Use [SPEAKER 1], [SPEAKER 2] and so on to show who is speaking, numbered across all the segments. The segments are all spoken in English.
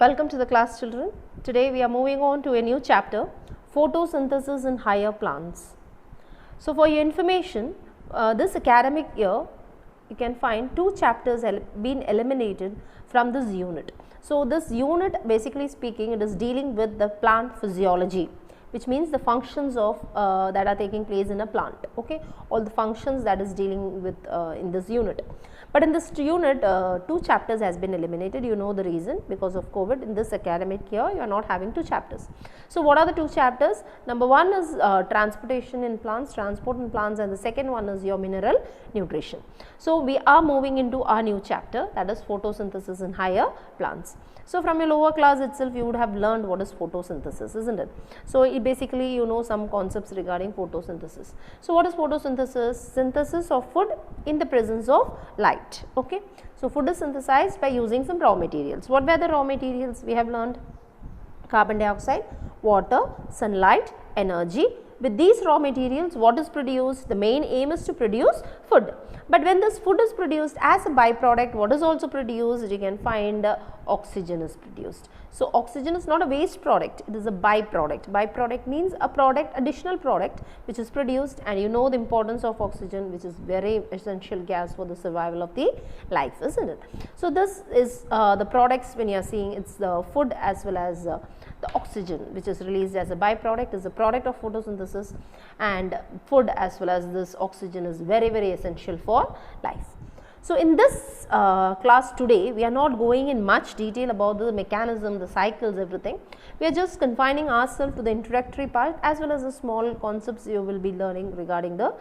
[SPEAKER 1] Welcome to the class, children. Today we are moving on to a new chapter, photosynthesis in higher plants. So for your information, this academic year you can find two chapters been eliminated from this unit. So this unit, basically speaking, it is dealing with the plant physiology, which means the functions of that are taking place in a plant. Okay, all the functions that is dealing with in this unit. But in this unit, two chapters has been eliminated. You know the reason, because of COVID. In this academic year, you are not having two chapters. So what are the two chapters? Number one is transportation in plants, transport in plants, and the second one is your mineral nutrition. So we are moving into our new chapter, that is photosynthesis in higher plants. So from your lower class itself, you would have learned what is photosynthesis, isn't it? So it basically, you know some concepts regarding photosynthesis. So what is photosynthesis? Synthesis of food in the presence of light. Okay. So food is synthesized by using some raw materials. What were the raw materials? We have learned carbon dioxide, water, sunlight, energy. With these raw materials, what is produced? The main aim is to produce food. But when this food is produced as a byproduct, what is also produced? You can find oxygen is produced. So oxygen is not a waste product, it is a byproduct. Byproduct means a product, additional product which is produced, and you know the importance of oxygen, which is very essential gas for the survival of the life, isn't it? So this is the products when you are seeing, it's the food as well as the oxygen which is released as a byproduct is a product of photosynthesis, and food as well as this oxygen is very essential for life. So in this class today, we are not going in much detail about the mechanism, the cycles, everything. We are just confining ourselves to the introductory part as well as the small concepts you will be learning regarding the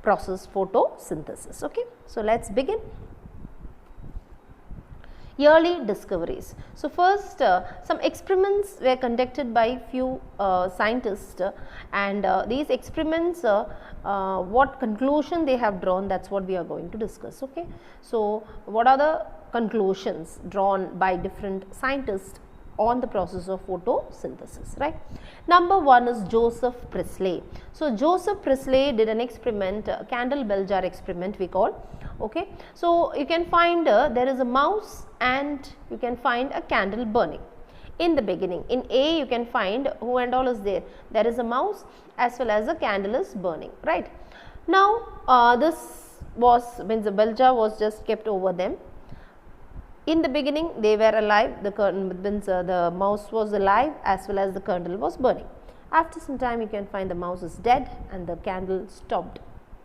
[SPEAKER 1] process photosynthesis. Okay, so let's begin. Yearly discoveries. So first, some experiments were conducted by few scientists, and these experiments, what conclusion they have drawn, that's what we are going to discuss. Okay, so what are the conclusions drawn by different scientists on the process of photosynthesis, right? Number one is Joseph Priestley. So Joseph Priestley did an experiment, candle bell jar experiment we call. Okay, so you can find there is a mouse and you can find a candle burning. In the beginning, in A, you can find who and all is there. There is a mouse as well as a candle is burning, right? Now this means the bell jar was just kept over them. In the beginning, they were alive, the mouse was alive as well as the candle was burning. After some time, you can find the mouse is dead and the candle stopped,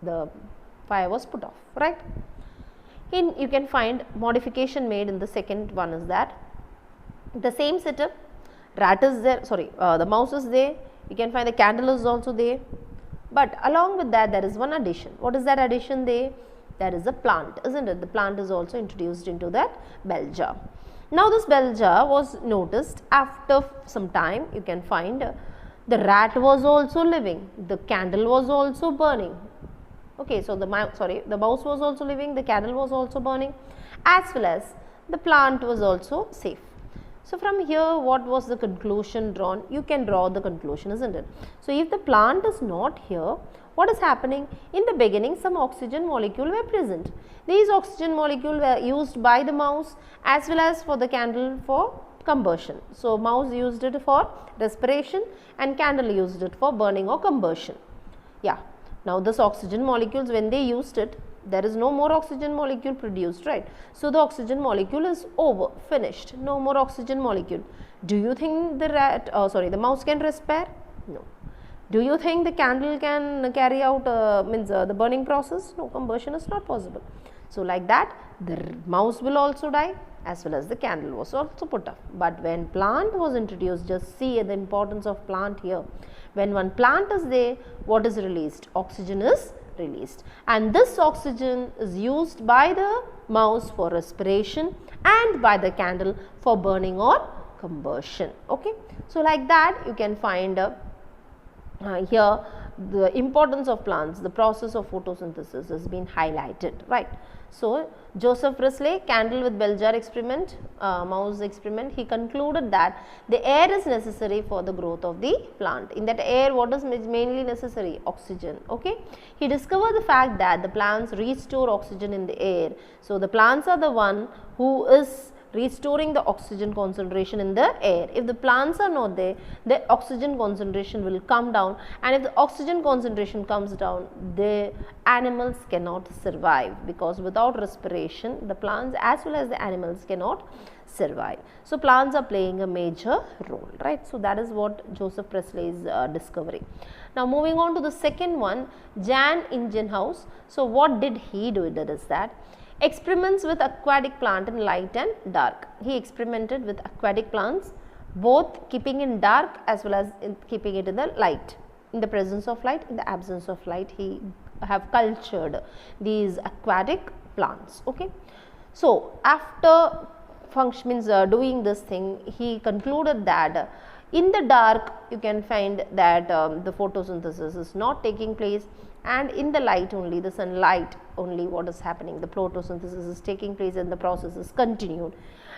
[SPEAKER 1] the fire was put off, right? You can find modification made in the second one is that the same setup, rat is there, the mouse is there, you can find the candle is also there, but along with that there is one addition. What is that addition there? There is a plant, isn't it? The plant is also introduced into that bell jar. Now this bell jar was noticed after some time, you can find the rat was also living, the candle was also burning. Okay, so the mouse was also living, the candle was also burning, as well as the plant was also safe. So from here, what was the conclusion drawn? You can draw the conclusion, isn't it? So if the plant is not here, what is happening? In the beginning, some oxygen molecule were present. These oxygen molecule were used by the mouse as well as for the candle for combustion. So mouse used it for respiration and candle used it for burning or combustion. Yeah. Now this oxygen molecules, when they used it, there is no more oxygen molecule produced, right? So the oxygen molecule is over, finished, no more oxygen molecule. Do you think the mouse can respire? No. Do you think the candle can carry out the burning process? No, combustion is not possible. So like that, the mouse will also die as well as the candle was also put off. But when plant was introduced, just see the importance of plant here. When one plant is there, what is released? Oxygen is released, and this oxygen is used by the mouse for respiration and by the candle for burning or combustion. Okay, so like that you can find here the importance of plants, the process of photosynthesis has been highlighted, right? So Joseph Priestley, candle with bell jar experiment, mouse experiment, he concluded that the air is necessary for the growth of the plant. In that air, what is mainly necessary? Oxygen. Okay, he discovered the fact that the plants restore oxygen in the air. So the plants are the one who is restoring the oxygen concentration in the air. If the plants are not there, the oxygen concentration will come down, and if the oxygen concentration comes down, the animals cannot survive, because without respiration the plants as well as the animals cannot survive. So plants are playing a major role, right? So that is what Joseph Priestley's discovery. Now moving on to the second one, Jan Ingenhousz. So what did he do? That is that experiments with aquatic plant in light and dark. He experimented with aquatic plants, both keeping in dark as well as keeping it in the light. In the presence of light, in the absence of light, he have cultured these aquatic plants. Okay. So after doing this thing, he concluded that in the dark you can find that the photosynthesis is not taking place, and in the light only, the sunlight only, what is happening, the photosynthesis is taking place and the process is continued,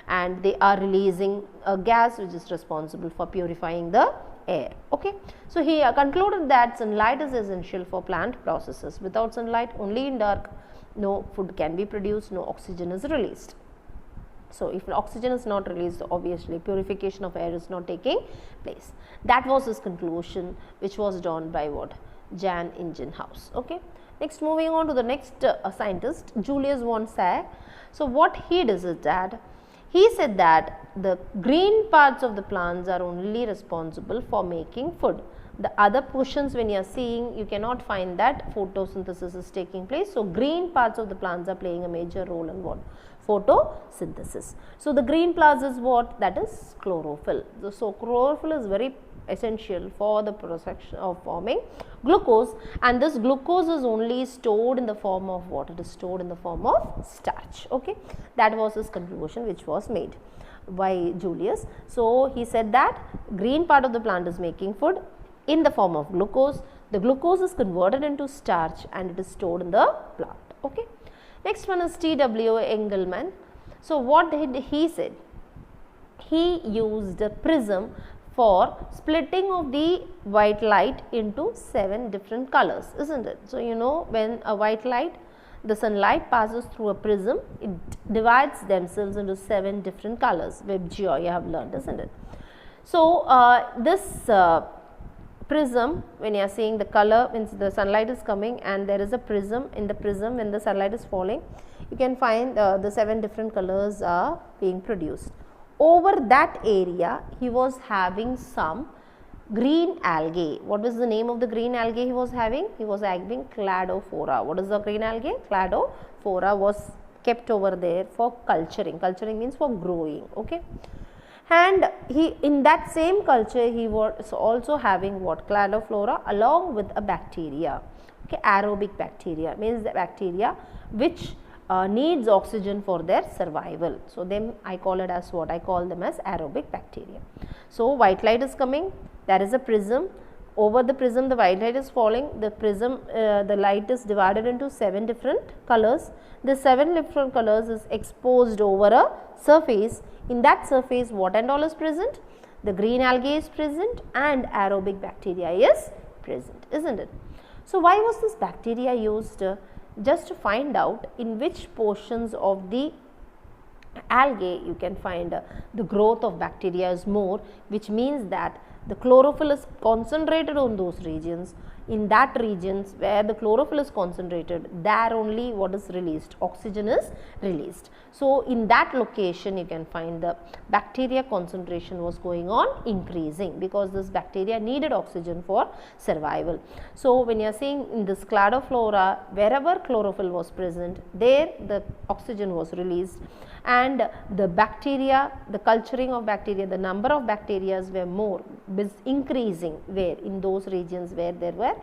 [SPEAKER 1] and they are releasing a gas which is responsible for purifying the air. Okay. So he concluded that sunlight is essential for plant processes. Without sunlight, only in dark, no food can be produced, no oxygen is released. So if oxygen is not released, obviously purification of air is not taking place. That was his conclusion, which was drawn by what? Jan Ingenhousz. Okay. Next, moving on to the next scientist, Julius von Sayre. So what he does is that he said that the green parts of the plants are only responsible for making food. The other portions, when you are seeing, you cannot find that photosynthesis is taking place. So green parts of the plants are playing a major role in what? Photosynthesis. So the green parts is what? That is chlorophyll. So chlorophyll is very essential for the process of forming glucose, and this glucose is only stored in the form of what? It is stored in the form of starch. Okay. That was his conclusion, which was made by Julius. So he said that green part of the plant is making food in the form of glucose. The glucose is converted into starch and it is stored in the plant. Okay. Next one is T.W. Engelmann. So what did he said? He used a prism for splitting of the white light into 7 different colors, isn't it? So you know, when a white light, the sunlight passes through a prism, it divides themselves into 7 different colors. WebGeoy you have learned, isn't it? So this prism, when you are seeing the color, means the sunlight is coming and there is a prism. In the prism, when the sunlight is falling, you can find the 7 different colors are being produced. Over that area, he was having some green algae. What was the name of the green algae he was having? He was having Cladophora. What is the green algae? Cladophora was kept over there for culturing. Culturing means for growing. Okay. And he, in that same culture, he was also having what? Cladophora along with a bacteria. Okay. Aerobic bacteria means the bacteria which needs oxygen for their survival. So them I call it as what? I call them as aerobic bacteria. So white light is coming, there is a prism. Over the prism, the white light is falling. The prism, the light is divided into 7 different colors. The 7 different colors is exposed over a surface. In that surface, what and all is present? The green algae is present and aerobic bacteria is present, isn't it? So why was this bacteria used? Just to find out in which portions of the algae you can find the growth of bacteria is more, which means that the chlorophyll is concentrated on those regions. In that regions where the chlorophyll is concentrated, there only what is released? Oxygen is released. So in that location you can find the bacteria concentration was going on increasing, because this bacteria needed oxygen for survival. So when you are seeing in this Cladophora, wherever chlorophyll was present, there the oxygen was released, and the bacteria, the culturing of bacteria, the number of bacteria were more, increasing where? In those regions where there were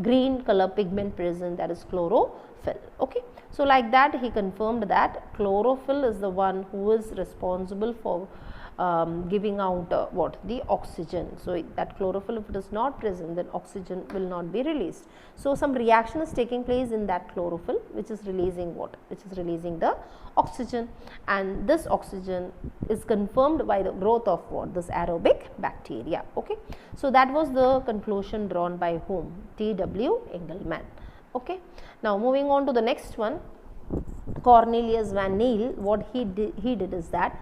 [SPEAKER 1] green color pigment present, that is chlorophyll. Okay. So like that he confirmed that chlorophyll is the one who is responsible for giving out what? The oxygen. So that chlorophyll, if it is not present, then oxygen will not be released. So some reaction is taking place in that chlorophyll, which is releasing what? Which is releasing the oxygen, and this oxygen is confirmed by the growth of what? This aerobic bacteria. Okay. So that was the conclusion drawn by whom? T.W. Engelmann. Okay. Now moving on to the next one, Cornelius van Niel, what he did is that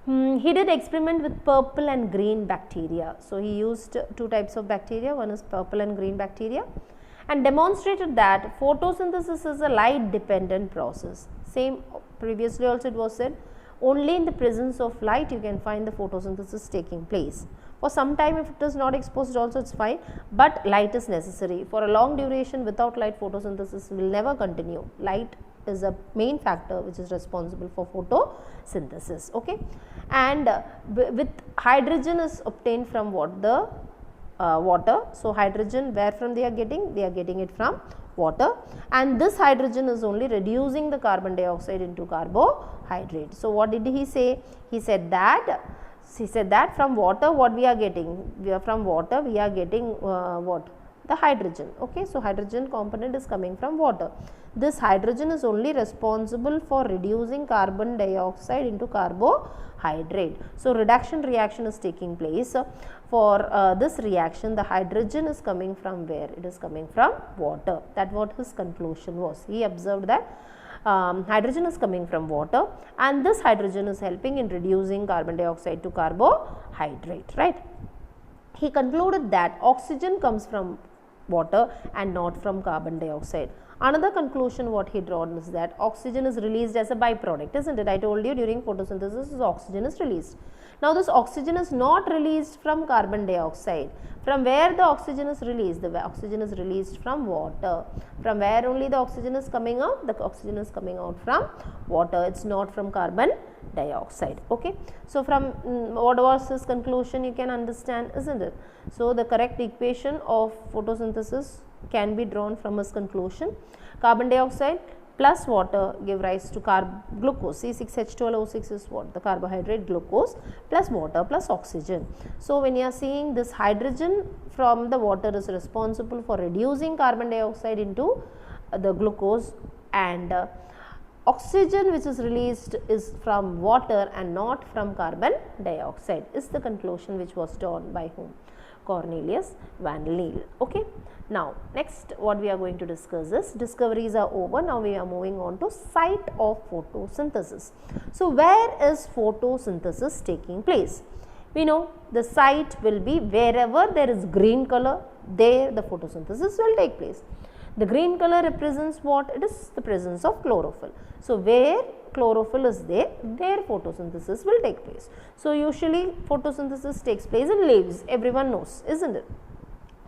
[SPEAKER 1] he did experiment with purple and green bacteria. So he used two types of bacteria, one is purple and green bacteria, and demonstrated that photosynthesis is a light dependent process. Same previously also it was said, only in the presence of light you can find the photosynthesis taking place. For some time if it is not exposed also it's fine, but light is necessary. For a long duration without light, photosynthesis will never continue. Light is a main factor which is responsible for photosynthesis. Okay, and with hydrogen is obtained from what? The water. So hydrogen, where from they are getting? They are getting it from water, and this hydrogen is only reducing the carbon dioxide into carbohydrate. So what did he say? He said that from water what we are getting? From water we are getting what? The hydrogen. Okay, so hydrogen component is coming from water. This hydrogen is only responsible for reducing carbon dioxide into carbohydrate. So reduction reaction is taking place. For this reaction, the hydrogen is coming from where? It is coming from water. That what his conclusion was. He observed that hydrogen is coming from water, and this hydrogen is helping in reducing carbon dioxide to carbohydrate, right? He concluded that oxygen comes from water and not from carbon dioxide. Another conclusion what he drawn is that oxygen is released as a byproduct, isn't it? I told you during photosynthesis oxygen is released. Now this oxygen is not released from carbon dioxide. From where the oxygen is released? The oxygen is released from water. From where only the oxygen is coming out? The oxygen is coming out from water. It's not from carbon dioxide. Okay, so from what was his conclusion, you can understand, isn't it? So the correct equation of photosynthesis can be drawn from his conclusion. Carbon dioxide plus water give rise to glucose. C6H12O6 is what? The carbohydrate glucose, plus water plus oxygen. So when you are seeing this hydrogen from the water is responsible for reducing carbon dioxide into the glucose, and oxygen which is released is from water and not from carbon dioxide, is the conclusion which was drawn by whom? Cornelius van Niel. Okay. Now next what we are going to discuss is, discoveries are over, now we are moving on to site of photosynthesis. So where is photosynthesis taking place? We know the site will be wherever there is green color, there the photosynthesis will take place. The green color represents what? It is the presence of chlorophyll. So where chlorophyll is there, photosynthesis will take place. So usually photosynthesis takes place in leaves, everyone knows, isn't it?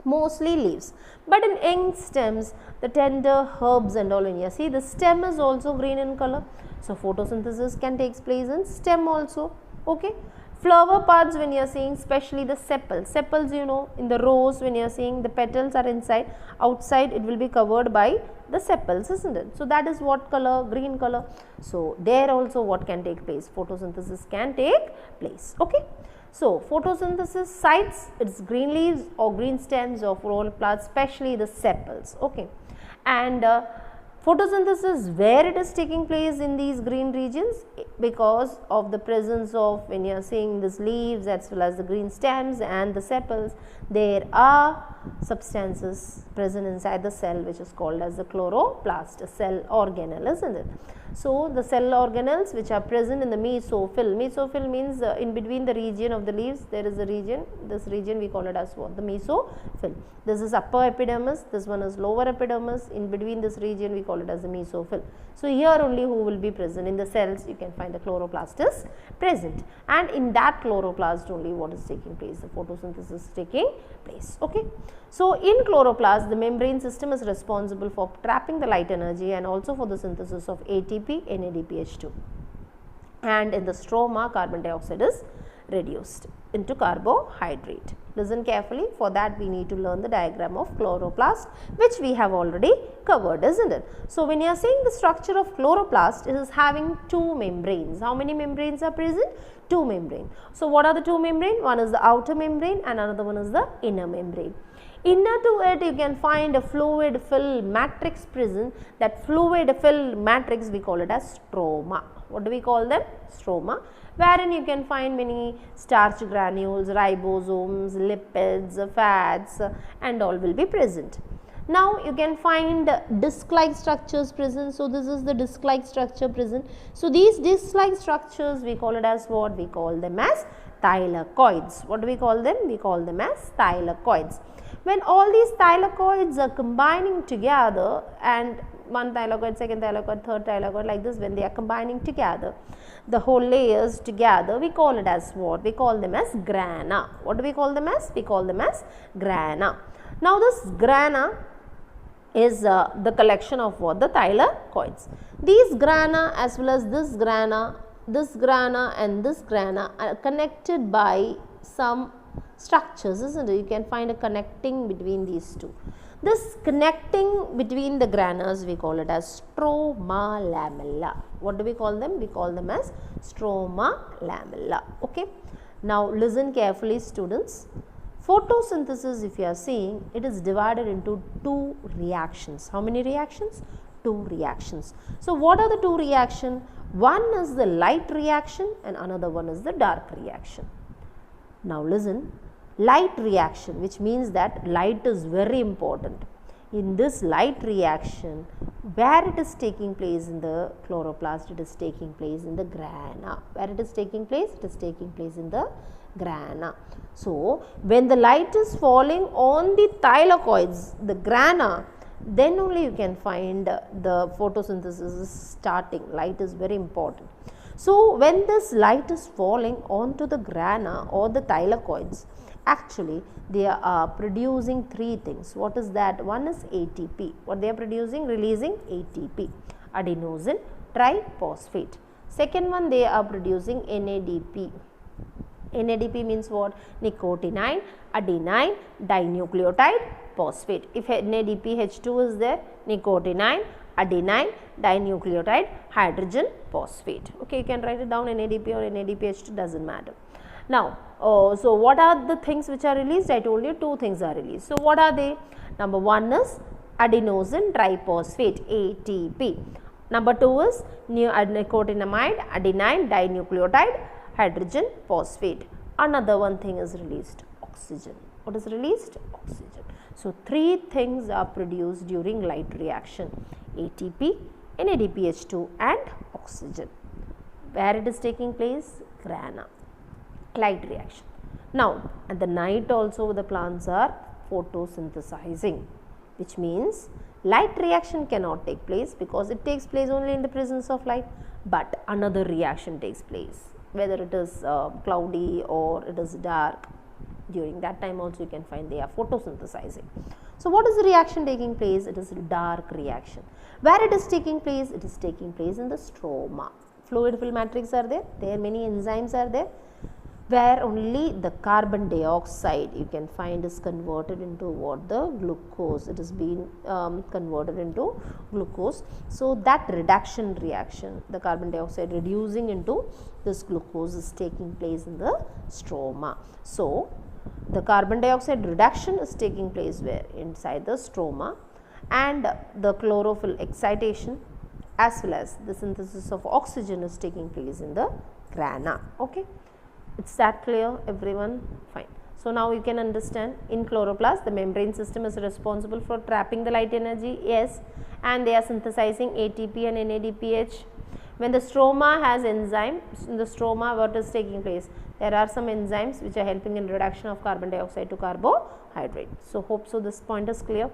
[SPEAKER 1] Mostly leaves, but in young stems, the tender herbs and all, when you see the stem is also green in color, so photosynthesis can take place in stem also. Okay, flower parts, when you are seeing especially the sepals, you know, in the rose when you are seeing the petals are inside, outside it will be covered by the sepals, isn't it? So that is what color? Green color. So there also what can take place? Photosynthesis can take place. Okay. So photosynthesis sites, its green leaves or green stems of chloroplasts, especially the sepals. Okay, and photosynthesis, where it is taking place in these green regions, because of the presence of, when you are seeing these leaves as well as the green stems and the sepals, there are substances present inside the cell which is called as the chloroplast, a cell organelle, isn't it? So the cell organelles which are present in the mesophyll means in between the region of the leaves there is a region, this region we call it as what? The mesophyll. This is upper epidermis, this one is lower epidermis, in between this region we call it as the mesophyll. So here only who will be present in the cells, you can find the chloroplast is present, and in that chloroplast only what is taking place? The photosynthesis is taking place. Okay. So in chloroplast, the membrane system is responsible for trapping the light energy and also for the synthesis of ATP, NADPH2. And in the stroma, carbon dioxide is reduced into carbohydrate. Listen carefully, for that we need to learn the diagram of chloroplast, which we have already covered, isn't it? So when you are saying the structure of chloroplast, it is having two membranes. How many membranes are present? Two membranes. So what are the two membranes? One is the outer membrane and another one is the inner membrane. Inner to it you can find a fluid filled matrix present. That fluid filled matrix we call it as stroma. What do we call them? Stroma, wherein you can find many starch granules, ribosomes, lipids, fats and all will be present. Now you can find disc-like structures present. So this is the disc-like structure present. So these disc-like structures, we call it as what? We call them as thylakoids. What do we call them? We call them as thylakoids. When all these thylakoids are combining together, and one thylakoid, second thylakoid, third thylakoid, like this, when they are combining together, the whole layers together, we call it as what? We call them as grana. What do we call them as? We call them as grana. Now this grana is the collection of what? The thylakoids. These grana as well as this grana and this grana are connected by some structures, isn't it? You can find a connecting between these two. This connecting between the granas, we call it as stroma lamella. What do we call them? We call them as stroma lamella. Okay. Now listen carefully, students. Photosynthesis, if you are seeing, it is divided into two reactions. How many reactions? Two reactions. So what are the two reactions? One is the light reaction and another one is the dark reaction. Now listen, light reaction, which means that light is very important. In this light reaction, where it is taking place in the chloroplast, it is taking place in the grana. Where it is taking place? It is taking place in the grana. So when the light is falling on the thylakoids, the grana, then only you can find the photosynthesis is starting. Light is very important. So when this light is falling onto the grana or the thylakoids, actually they are producing three things. What is that? One is ATP. What they are producing? Releasing ATP, adenosine triphosphate. Second one, they are producing NADP. NADP means what? Nicotinamide adenine dinucleotide phosphate. If NADPH2 is there, nicotinamide adenine dinucleotide hydrogen phosphate. Okay, you can write it down, NADP or NADPH2, doesn't matter. Now, so what are the things which are released? I told you two things are released. So what are they? Number one is adenosine triphosphate, ATP. Number two is nicotinamide adenine dinucleotide hydrogen phosphate. Another one thing is released, oxygen. What is released? Oxygen. So three things are produced during light reaction: ATP, NADPH2 and oxygen. Where it is taking place? Grana. Light reaction. Now at the night also the plants are photosynthesizing, which means light reaction cannot take place because it takes place only in the presence of light, but another reaction takes place, whether it is cloudy or it is dark. During that time also you can find they are photosynthesizing. So what is the reaction taking place? It is a dark reaction. Where it is taking place? It is taking place in the stroma. Fluid film matrix are there. There many enzymes are there, where only the carbon dioxide you can find is converted into what? The glucose. It is being converted into glucose. So that reduction reaction, the carbon dioxide reducing into this glucose, is taking place in the stroma. So the carbon dioxide reduction is taking place where? Inside the stroma, and the chlorophyll excitation as well as the synthesis of oxygen is taking place in the grana. Okay. It's that clear, everyone? Fine. So now you can understand, in chloroplast the membrane system is responsible for trapping the light energy, yes, and they are synthesizing ATP and NADPH. When the stroma has enzymes, in the stroma what is taking place? There are some enzymes which are helping in reduction of carbon dioxide to carbohydrate. So hope so this point is clear.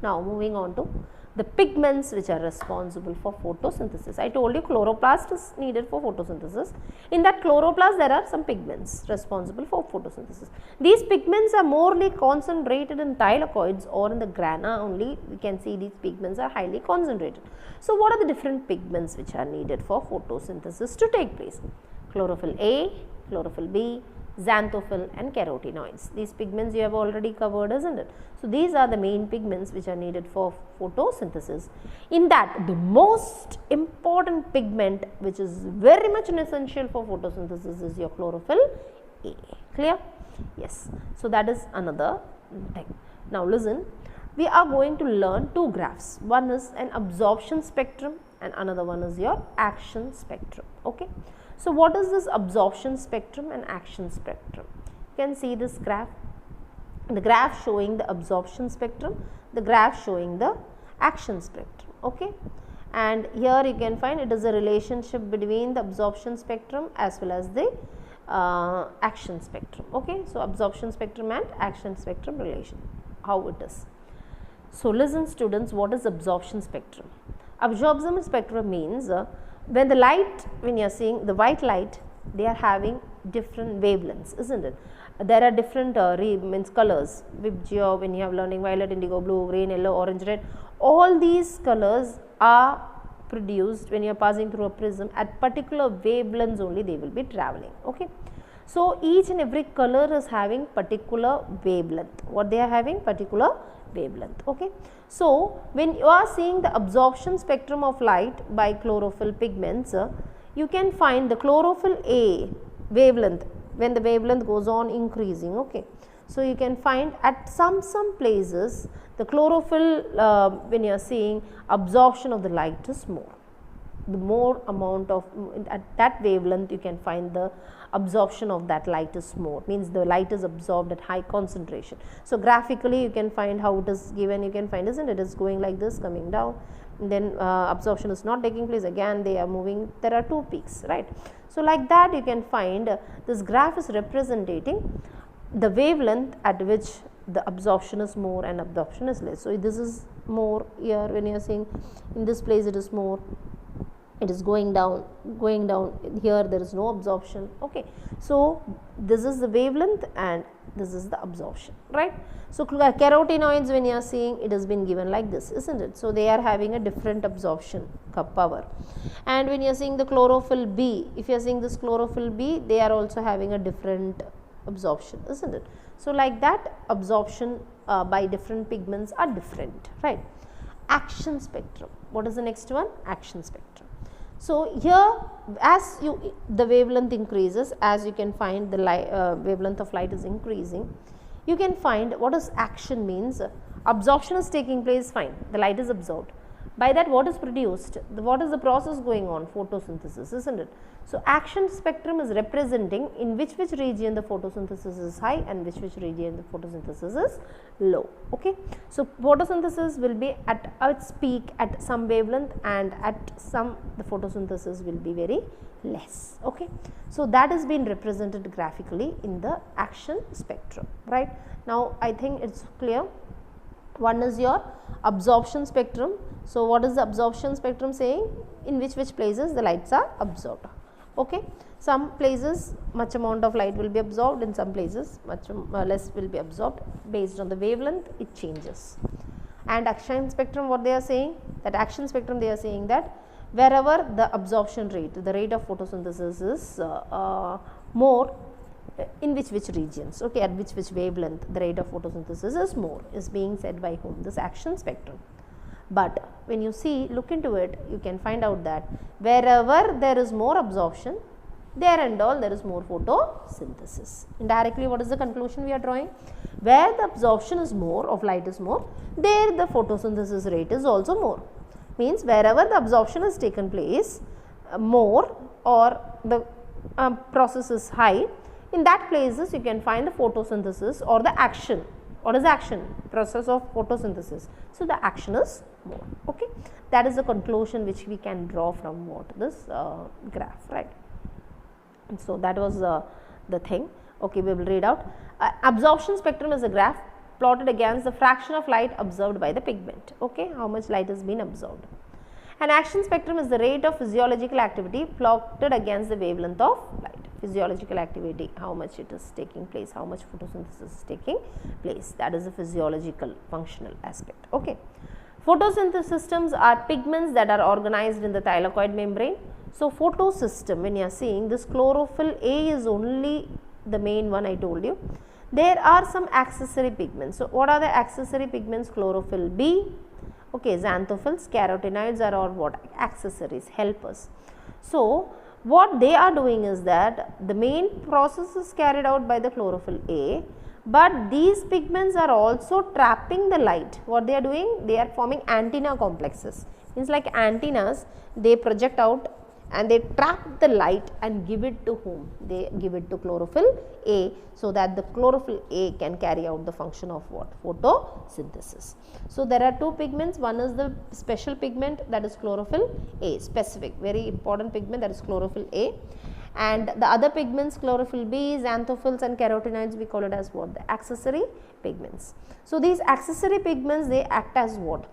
[SPEAKER 1] Now moving on to the pigments which are responsible for photosynthesis. I told you chloroplast is needed for photosynthesis. In that chloroplast there are some pigments responsible for photosynthesis. These pigments are morely concentrated in thylakoids or in the grana only. We can see these pigments are highly concentrated. So what are the different pigments which are needed for photosynthesis to take place? Chlorophyll A, chlorophyll B, xanthophyll and carotenoids. These pigments you have already covered, isn't it? So these are the main pigments which are needed for photosynthesis. In that, the most important pigment which is very much essential for photosynthesis is your chlorophyll A. Clear? Yes. So that is another thing. Now listen, we are going to learn two graphs. One is an absorption spectrum and another one is your action spectrum. Okay. So what is this absorption spectrum and action spectrum? You can see this graph. The graph showing the absorption spectrum, the graph showing the action spectrum. Okay, and here you can find it is a relationship between the absorption spectrum as well as the action spectrum. Okay, so absorption spectrum and action spectrum relation, how it is. So listen students, what is absorption spectrum? Absorption spectrum means when the light, when you are seeing the white light, they are having different wavelengths, isn't it? There are different means colors, when you have learning violet, indigo, blue, green, yellow, orange, red, all these colors are produced when you are passing through a prism at particular wavelengths only they will be traveling. Okay, so each and every color is having particular wavelength, what they are having, particular wavelength. Okay, so when you are seeing the absorption spectrum of light by chlorophyll pigments, you can find the chlorophyll A wavelength when the wavelength goes on increasing. Okay, so you can find at some places the chlorophyll when you are seeing absorption of the light is more, the more amount of at that wavelength you can find the absorption of that light is more, means the light is absorbed at high concentration. So graphically you can find how it is given, you can find, isn't it, is going like this, coming down, then absorption is not taking place, again they are moving, there are two peaks, right. So like that you can find this graph is representing the wavelength at which the absorption is more and absorption is less. So this is more here, when you are seeing in this place it is more, it is going down, here there is no absorption. Okay, so this is the wavelength and this is the absorption, right. So carotenoids, when you are seeing, it has been given like this, isn't it. So they are having a different absorption power. And when you are seeing the chlorophyll B, if you are seeing this chlorophyll B, they are also having a different absorption, isn't it. So like that absorption by different pigments are different, right. Action spectrum, what is the next one? Action spectrum. So here as the wavelength increases, as you can find the wavelength of light is increasing, you can find what is action means. Absorption is taking place, fine, the light is absorbed. By that what is produced? What is the process going on? Photosynthesis, isn't it? So action spectrum is representing in which region the photosynthesis is high and which region the photosynthesis is low. Okay, so photosynthesis will be at its peak at some wavelength and at some the photosynthesis will be very less. Okay, so that has been represented graphically in the action spectrum, right. Now I think it's clear. One is your absorption spectrum. So what is the absorption spectrum saying? In which places the lights are absorbed. Okay, some places much amount of light will be absorbed, in some places much less will be absorbed, based on the wavelength it changes. And action spectrum, what they are saying, that action spectrum they are saying that wherever the absorption rate, the rate of photosynthesis is more, in which regions, okay, at which wavelength the rate of photosynthesis is more, is being said by whom? This action spectrum. But when you see, look into it, you can find out that wherever there is more absorption, there and all there is more photosynthesis. Indirectly, what is the conclusion we are drawing? Where the absorption is more, of light is more, there the photosynthesis rate is also more. Means wherever the absorption has taken place more, or the process is high, in that places you can find the photosynthesis or the action. What is the action? Process of photosynthesis. So the action is more. Okay, that is the conclusion which we can draw from what this graph, right. And so that was the thing. Okay, we will read out. Absorption spectrum is a graph plotted against the fraction of light observed by the pigment. Okay, how much light has been absorbed. An action spectrum is the rate of physiological activity plotted against the wavelength of light. Physiological activity, how much it is taking place, how much photosynthesis is taking place, that is the physiological functional aspect. Okay. Photosynthesis systems are pigments that are organized in the thylakoid membrane. So photosystem, when you are seeing this, chlorophyll A is only the main one I told you. There are some accessory pigments. So what are the accessory pigments? Chlorophyll B, okay, xanthophylls, carotenoids are all what? Accessories, helpers. So what they are doing is that the main process is carried out by the chlorophyll A, but these pigments are also trapping the light. What they are doing? They are forming antenna complexes. It's like antennas, they project out and they trap the light and give it to whom? They give it to chlorophyll A, so that the chlorophyll A can carry out the function of what? Photosynthesis. So there are two pigments, one is the special pigment, that is chlorophyll A, specific, very important pigment, that is chlorophyll A, and the other pigments, chlorophyll B, xanthophylls and carotenoids, we call it as what? The accessory pigments. So these accessory pigments, they act as what?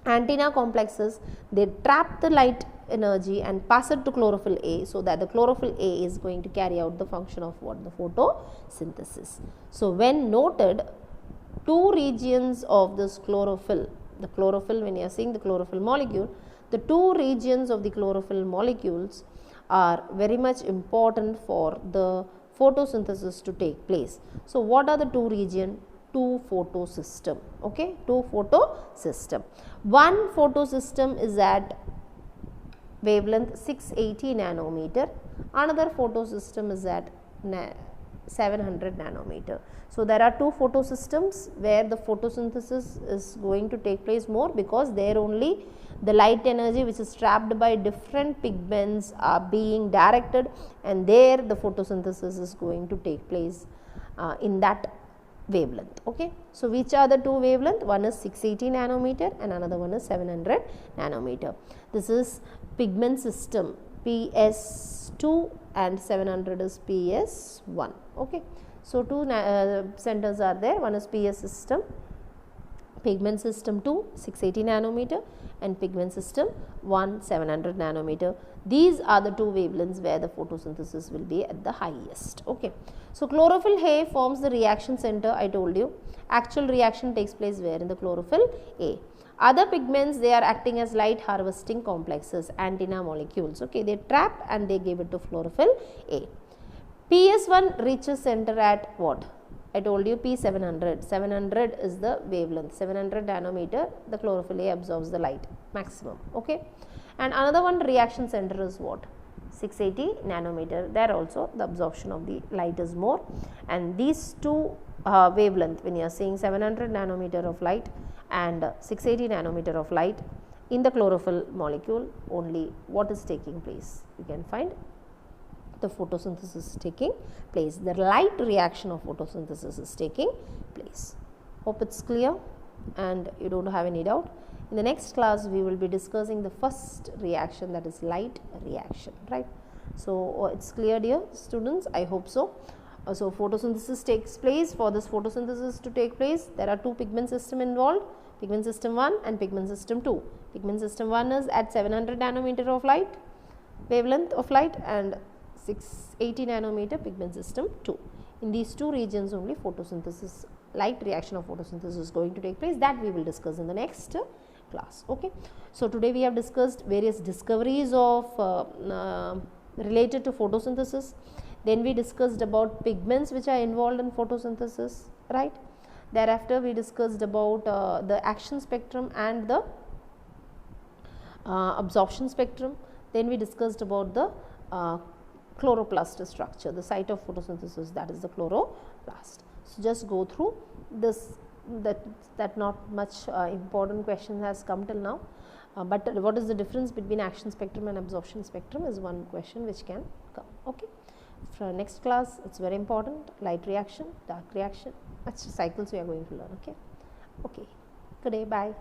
[SPEAKER 1] Antenna complexes. They trap the light energy and pass it to chlorophyll A, so that the chlorophyll A is going to carry out the function of what? The photosynthesis. So when noted, two regions of this chlorophyll, the chlorophyll, when you are seeing the chlorophyll molecule, the two regions of the chlorophyll molecules are very much important for the photosynthesis to take place. So what are the two regions? Two photosystem. Okay, two photosystem. One photosystem is at wavelength 680 nanometer, another photosystem is at 700 nanometer. So there are two photosystems where the photosynthesis is going to take place more, because there only the light energy which is trapped by different pigments are being directed, and there the photosynthesis is going to take place in that wavelength. Okay. So which are the two wavelength? One is 680 nanometer and another one is 700 nanometer. This is pigment system PS2 and 700 is PS1. Okay. So two centers are there, one is PS system, pigment system 2 680 nanometer and pigment system 1 700 nanometer. These are the two wavelengths where the photosynthesis will be at the highest. Okay. So chlorophyll A forms the reaction center, I told you. Actual reaction takes place where? In the chlorophyll A. Other pigments, they are acting as light harvesting complexes, antenna molecules. Okay. They trap and they give it to chlorophyll A. PS1 reaches center at what? I told you P700. 700 is the wavelength. 700 nanometer, the chlorophyll A absorbs the light maximum. Okay. And another one reaction center is what? 680 nanometer. There also the absorption of the light is more. And these two wavelength, when you are seeing 700 nanometer of light and 680 nanometer of light in the chlorophyll molecule, only what is taking place? You can find the photosynthesis is taking place. The light reaction of photosynthesis is taking place. Hope it's clear and you don't have any doubt. In the next class, we will be discussing the first reaction, that is light reaction, right? So it's clear, dear students, I hope so. So photosynthesis takes place. For this photosynthesis to take place, there are two pigment system involved, pigment system 1 and pigment system 2. Pigment system 1 is at 700 nanometer of light, wavelength of light, and 680 nanometer pigment system 2. In these two regions only photosynthesis, light reaction of photosynthesis is going to take place. That we will discuss in the next class. Okay. So today we have discussed various discoveries of related to photosynthesis. Then we discussed about pigments which are involved in photosynthesis, right? Thereafter we discussed about the action spectrum and the absorption spectrum. Then we discussed about the chloroplast structure, the site of photosynthesis, that is the chloroplast. So just go through this, that not much important question has come till now, but what is the difference between action spectrum and absorption spectrum is one question which can come. Okay. For next class, it's very important, light reaction, dark reaction, such cycles we are going to learn. Okay. Okay. Good day, bye.